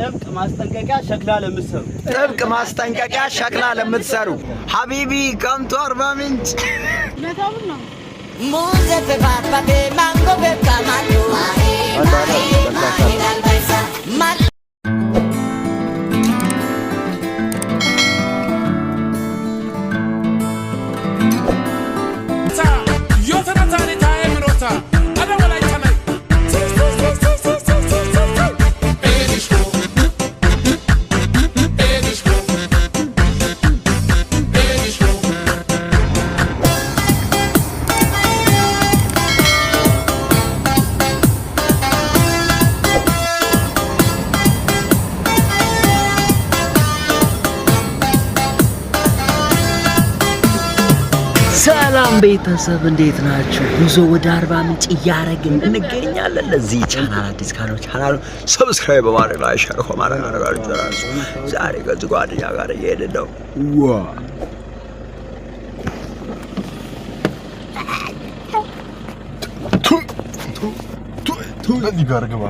ጥብቅ ማስጠንቀቂያ ሸክላ ለምትሰሩ ሀቢቢ ከምቱ አርባ ምንጭ ሙዘ በባባ በማንጎ በካማሉ ሰላም ቤተሰብ እንዴት ናችሁ? ጉዞ ወደ አርባ ምንጭ እያረግን እንገኛለን። ለዚህ ቻናል አዲስ ካለው ቻናሉ ሰብስክራይብ በማድረግ ላይ ሼር በማድረግ አረጋግጡ። ዛሬ ከዚህ ጓደኛ ጋር እየሄድን ነው።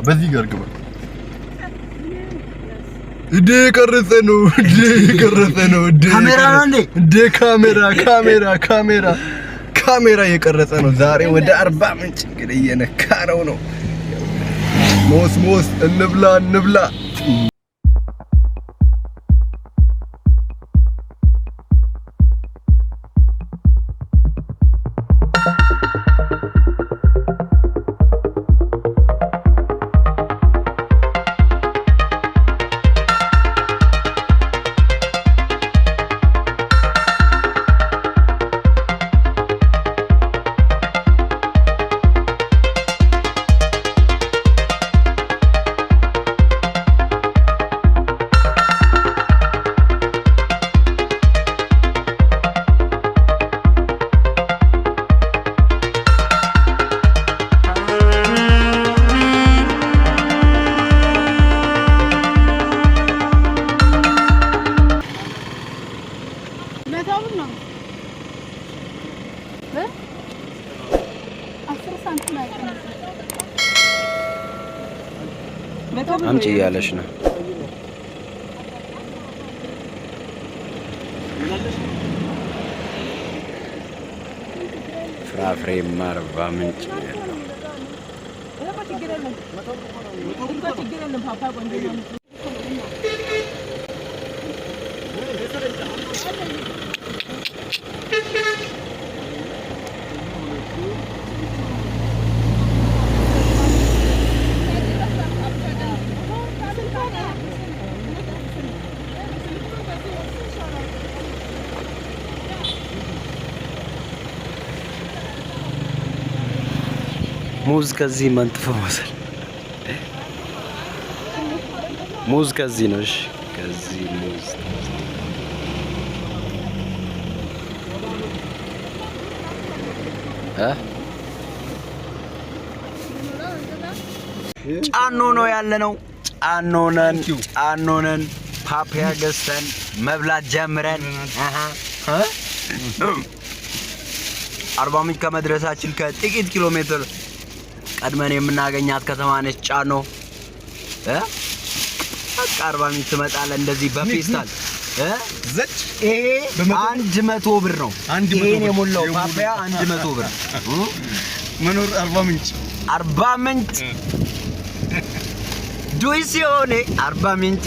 በዚህ ጋር ግባ እንዴ ቀረጸ ነው ካሜራ የቀረጸ ነው። ዛሬ ወደ አርባ ምንጭ እንግዲህ እየነካነው ነው። ሞስ እንብላ አምጪ እያለሽ ነው። ፍራፍሬ አርባ ምንጭ ሙዝ ከዚህ መንጥፎ መሰል ሙዝ ከዚህ ነው። እሺ ከዚህ ሙዝ ጫኖ ነው ያለነው። ጫኖ ነን ፓፓያ ገዝተን መብላት ጀምረን አርባ ምንጭ ከመድረሳችን ከጥቂት ኪሎ ሜትር ቀድመን የምናገኛት ከተማ ነች ጫኖ። አርባ ምንጭ ትመጣለህ እንደዚህ በፌስታል ይሄ 100 ብር ነው። ይሄን የሞላው ፓፓያ 100 ብር መኖር አርባ ምንጭ ዱይሲዮኔ አርባ ምንጭ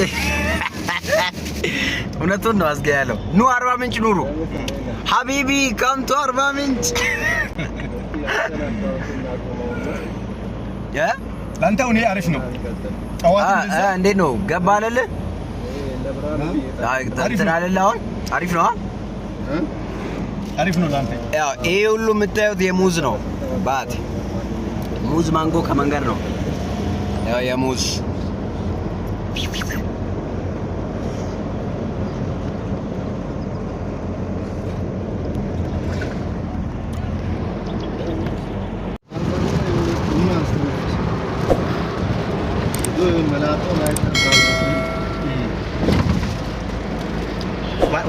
እውነቱን ነው አስገ ያለው። ኑ አርባ ምንጭ ኑሩ ሀቢቢ ከምቱ አርባ ምንጭ ላንተው ነው አሪፍ ነው። እንዴት ነው ገባለለ? እንትን አሁን አሪፍ ነው ላንተ። ያው ይሄ ሁሉ የምታዩት የሙዝ ነው። ባት ሙዝ ማንጎ ከመንገድ ነው። ያው የሙዝ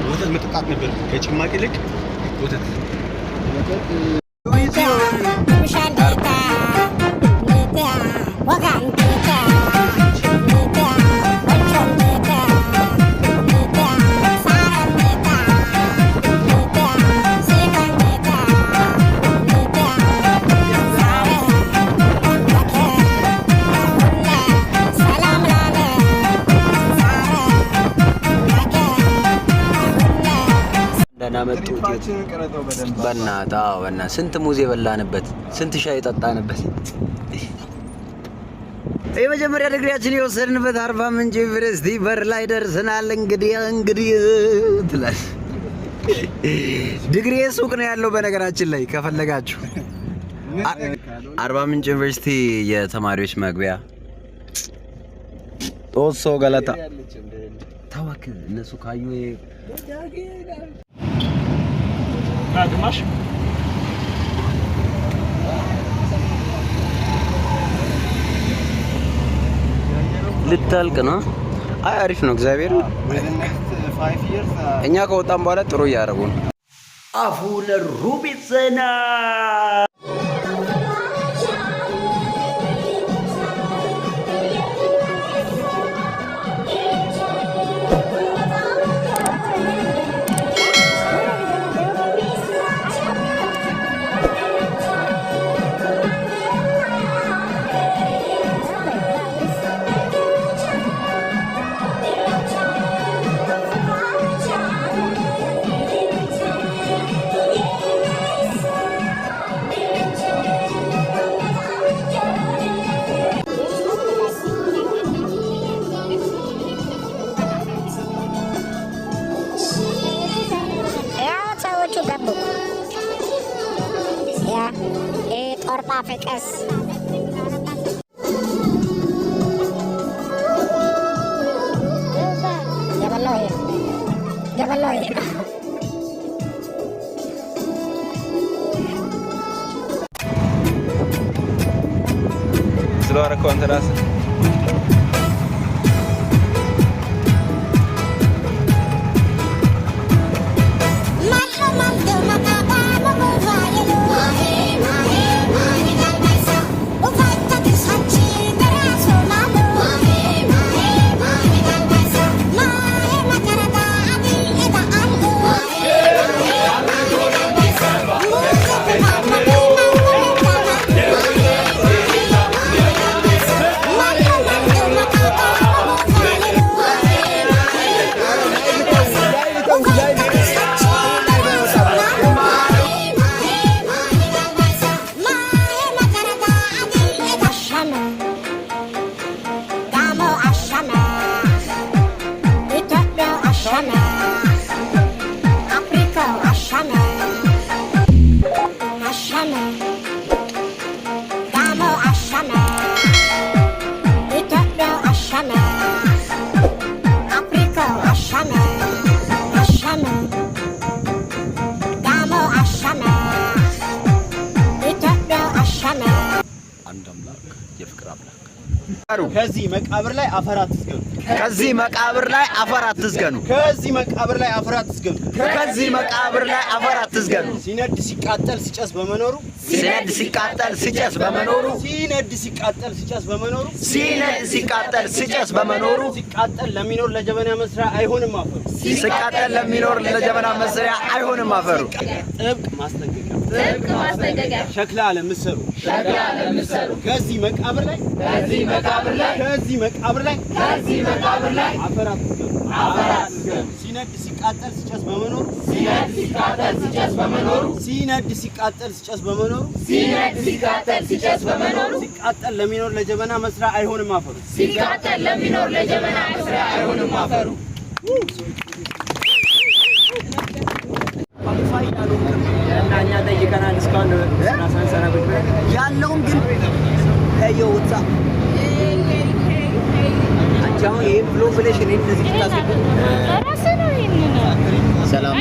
ወተት መጠጣት ነበር ከጭማቂ ልክ ወተት ያመጡት በእናትህ ስንት ሙዝ የበላንበት ስንት ሻይ የጠጣንበት የመጀመሪያ ዲግሪያችን የወሰድንበት አርባ ምንጭ ዩኒቨርሲቲ በር ላይ ደርሰናል። እንግዲህ ትላል ዲግሪ ሱቅ ነው ያለው በነገራችን ላይ ከፈለጋችሁ አርባ ምንጭ ዩኒቨርሲቲ የተማሪዎች መግቢያ ጦሶ ገለታ ታዋክ እነሱ ካዩ ግማሽ ልታልቅ ነው። አይ አሪፍ ነው እግዚአብሔር እኛ ከወጣን በኋላ ጥሩ እያደረጉ ነው። አፉነ ሩቢጽና torpa fekes Jabaloy Selora kontras ከዚህ መቃብር ላይ አፈር አትስገኑ። ከዚህ መቃብር ላይ አፈር አትስገኑ። ከዚህ መቃብር ላይ አፈር አትስገኑ። ከዚህ መቃብር ላይ አፈር አትስገኑ። ሲነድ ሲቃጠል ሲጨስ በመኖሩ ሲነድ ሲቃጠል ሲጨስ በመኖሩ ሲነድ ሲቃጠል ሲጨስ በመኖሩ ሲነድ ሲቃጠል ሲጨስ በመኖሩ ሲቃጠል ለሚኖር ለጀበና መስሪያ አይሆንም አፈሩ። ሲቃጠል ለሚኖር ለጀበና መስሪያ አይሆንም አፈሩ። ጥብቅ ማስጠንቀቂያ ጥብቅ ማስጠንቀቂያ ሸክላ ለምሰሩ ሸክላ ለምሰሩ ከዚህ መቃብር ላይ ከዚህ መቃብር ላይ ከዚህ መቃብር ላይ ከዚህ መቃብር ላይ አፈር አትስገኑ። አፈር አትስገኑ። ሲነድ ሲቃጠል ሲጨስ በመኖሩ ሲነድ ሲቃጠል ሲጨስ በመኖሩ ሲነድ ሲቃጠል ሲጨስ በመኖሩ ሲነድ ሲቃጠል ሲጨስ በመኖሩ ሲቃጠል ለሚኖር ለጀበና መስሪያ አይሆንም አፈሩ። ሲቃጠል ለሚኖር ለጀበና መስሪያ አይሆንም አፈሩ። ያናኛ ጠይቀናል እስካሁን ሳንሰራ ብቻ ያለውን ግን አይውጣ አንቺ አሁን ይሄን ብሎ ብለሽ እኔ እንደዚህ ታስብ ራስ ነው ይሄን ሰላም